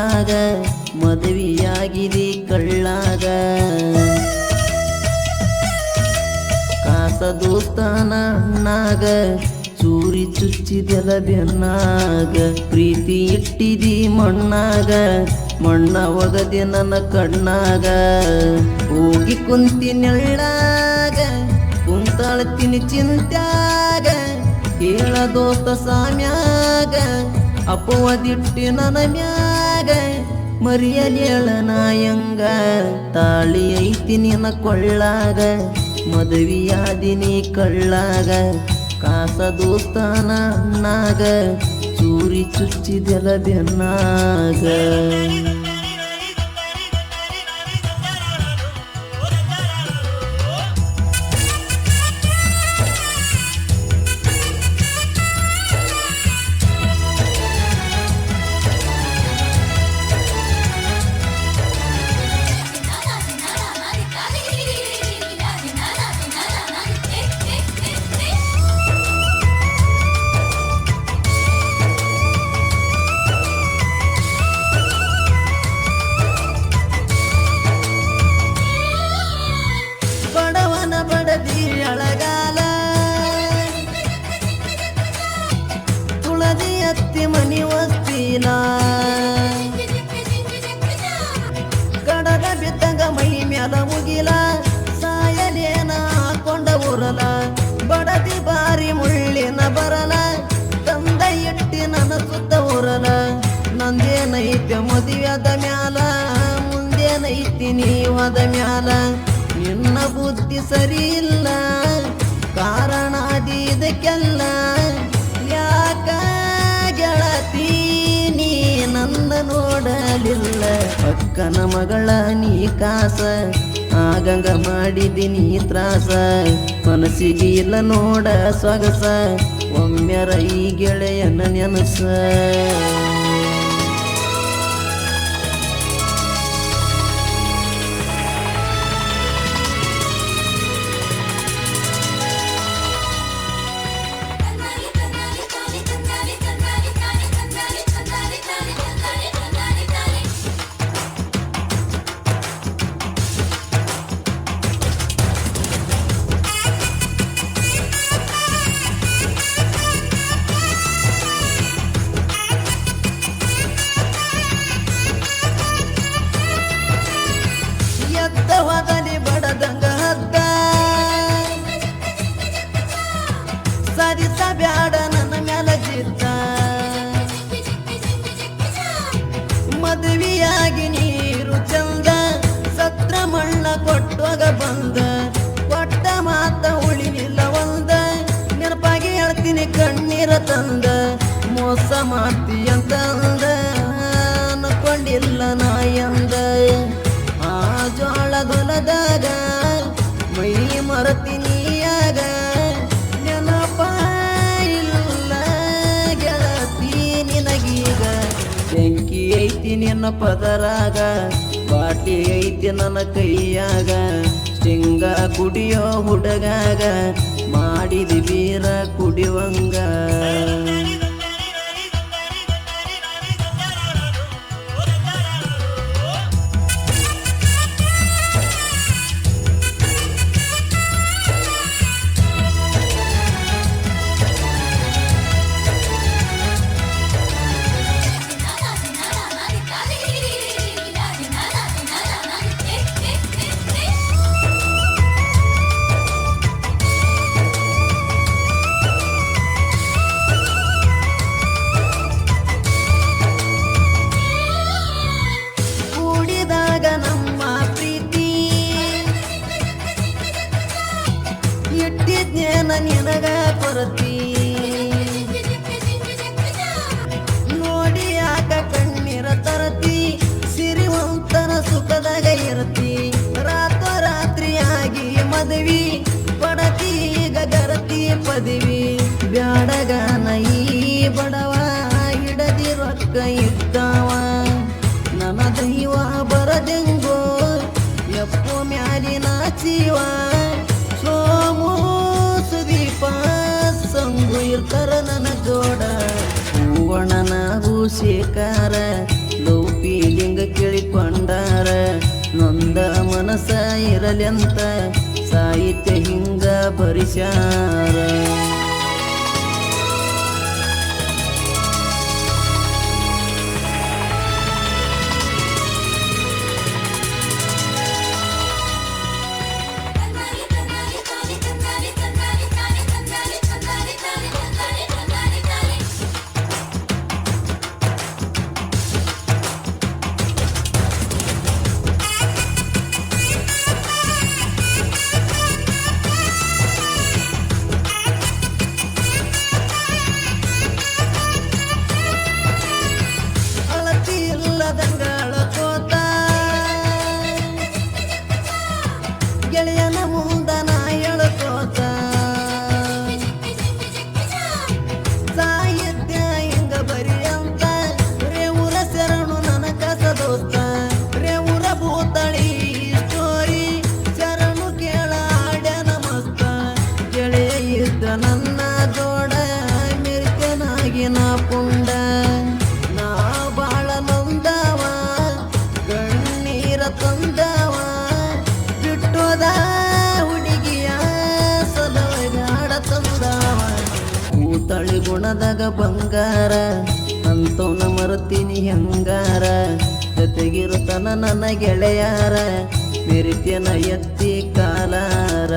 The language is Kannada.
ತಿಂಗಳಾಗ ಮದುವೆಯಾಗಿದೆ ಕಳ್ಳಾಗ ಕಾಸ ದೋಸ್ತಾನ ಅಣ್ಣಾಗ ಚೂರಿ ಚುಚ್ಚಿದೆಲ ಬೆನ್ನಾಗ ಪ್ರೀತಿ ಇಟ್ಟಿದಿ ಮಣ್ಣಾಗ ಮಣ್ಣ ಒಗದೆ ನನ್ನ ಕಣ್ಣಾಗ ಹೋಗಿ ಕುಂತಿ ನೆಳ್ಳಾಗ ಕುಂತಾಳ್ತೀನಿ ಚಿಂತ್ಯಾಗ ಹೇಳ ದೋಸ್ತ ಸಾಮ್ಯಾಗ ಅಪವದಿಟ್ಟಿ ನನ್ನ ಮ್ಯಾಗ ಮರಿಯಲೇಳ ನಾಯಂಗ ತಾಳಿ ಐತಿ ನಿನ್ನ ಕೊಳ್ಳಾಗ ಮದುವೆಯಾದಿನಿ ಕಳ್ಳಾಗ ಕಾಸ ದೋಸ್ತಾನ ಅಣ್ಣಾಗ ಚೂರಿ ಚುಚ್ಚಿದೆಲ ಬೆನ್ನಾಗ ಬಡದಿ ಅಳಗಾಲ ತುಳದಿ ಅತ್ತಿ ಮನಿ ವಸ್ತಿಲ ಕಡಗ ಬಿದ್ದಂಗ ಮೈ ಮ್ಯಾಲ ಮುಗಿಲ ಸಾಯಲೇನ ಹಾಕೊಂಡ ಉರಲ ಬಡದಿ ಬಾರಿ ಮುಳ್ಳಿನ ಬರಲ ತಂದ ಇಟ್ಟಿ ನನ್ನ ಸುತ್ತ ಉರಲ ನಂದೇನೈತೆ ಮದುವೆದ ಮ್ಯಾಲ ಮುಂದೇನೈತಿ ನೀವದ ಮ್ಯಾಲ ನಿನ್ನ ಬುದ್ಧಿ ಸರಿ ಇಲ್ಲ ಕಾರಣ ಇದಕ್ಕೆಲ್ಲ ಯಾಕ ಗೆಳತಿ ನೀ ನನ್ನ ನೋಡಲಿಲ್ಲ ಅಕ್ಕನ ಮಗಳ ನೀ ಕಾಸ ಆಗಂಗ ಮಾಡಿದಿನಿ ತ್ರಾಸ ಮನಸ್ಸಿಗೆ ಇಲ್ಲ ನೋಡ ಸೊಗಸ ಒಮ್ಮೆರ ಈ ಗೆಳೆಯನ ನೆನಸ ಎದ್ದವಾದಲ್ಲಿ ಬಡದಂಗ ಹದ್ದ ಸರಿಸ ಬ್ಯಾಡ ನನ್ನ ಮ್ಯಾಲ ಜಿದ್ದ ಮದುವೆಯಾಗಿ ನೀರು ಚಂದ ಸತ್ರ ಮಣ್ಣ ಕೊಟ್ಟವಾಗ ಬಂದ ಕೊಟ್ಟ ಮಾತ ಉಳಿಲಿಲ್ಲ ಒಂದ ನೆನಪಾಗಿ ಹೇಳ್ತೀನಿ ಕಣ್ಣೀರ ತಂದ ಮೋಸ ಮಾಡ್ತೀಯಂತ ಅಂದ ಅನ್ಕೊಂಡಿಲ್ಲ ನಾಯಂದ ಆ ಜೋಳದೊಲದಾಗ ಮೈ ಮರತಿನಿಯಾಗ ನೆನಪ ಇಲ್ಲ ಗೆಳತಿ ನಿನಗೀಗ ಬೆಂಕಿ ಐತಿ ನಿನ್ನ ಪದರಾಗ ಬಾಟಿ ಐತಿ ನನ್ನ ಕೈಯಾಗ ಸ್ಟಿಂಗ ಕುಡಿಯೋ ಹುಡುಗಾಗ ಮಾಡಿದಿ ಬೀರ ಕುಡಿವಂಗ ನಮ್ಮ ಪ್ರೀತಿ ಇಟ್ಟಿದ್ನೇನ ನಿನಗ ಕೊರತಿ ನೋಡಿ ಯಾಕ ಕಣ್ಣೀರ ತರತಿ ಸಿರಿವಂತನ ಸುಖದಾಗ ಇರತಿ ರಾತ್ರಿಯಾಗಿ ಮದುವಿ ಪಡತಿ ಈಗ ಗರತಿ ಪದವಿ ಬ್ಯಾಡಗನ ಈ ಬಡವ ಹಿಡದಿ ರೊಕ್ಕ ಇದ್ದಾವ ನನ್ನ ದೈವ ಬರದೆಂಗೋ ಎಪ್ಪೋ ಮ್ಯಾಲಿನ ಜೀವ ಸೋಮು ಸುದೀಪ ಸಂಗು ಇರ್ತಾರ ನನ್ನ ಜೋಡ ಹೂವಣ್ಣನ ಭೂಷೇಕಾರ ಲೋಪಿ ಇರಲೆಂತ ಸಾಹಿತ್ಯ ಹಿಂಗ ಬರಿಸ್ಯಾರ. ಅಳತಿ ಇಲ್ಲದಂಗಳ ಕೋತ ಗೆಳೆಯನ ಮುಂದ ನಾ ಎಳ್ಕೋತ ಸಾಹಿತ್ಯ ಹಿಂಗ ಬರಿಯಂತ ರೇವುರ ಶರಣು ನನ್ನ ಕಸ ದೋಸ್ತ ರೇವುರ ಭೂತಳಿ ಸ್ಟೋರಿ ಶರಣು ಕೇಳ ಆಡ್ಯಾನ ಮಸ್ತ ಗೆಳೆಯ ಇದ್ದ ನನ್ನ ಜೋಡ ಮಿರ್ಕನಾಗಿ ನಾ ಪುಂಡ ನಾ ಬಾಳ ನೊಂದವ ಕಣ್ಣೀರ ತಂದವ ಬಿಟ್ಟೋದ ಹುಡುಗಿಯ ಸಲಗಾಡ ತಂದವ ಕೂತಳಿ ಗುಣದಾಗ ಬಂಗಾರ ಅಂತವನ ಮರತೀನಿ ಹೆಂಗಾರ ಜೊತೆಗಿರುತ್ತನ ನನ್ನ ಗೆಳೆಯಾರ ಮೆರಿತ್ಯನ ಎತ್ತಿ ಕಾಲಾರ.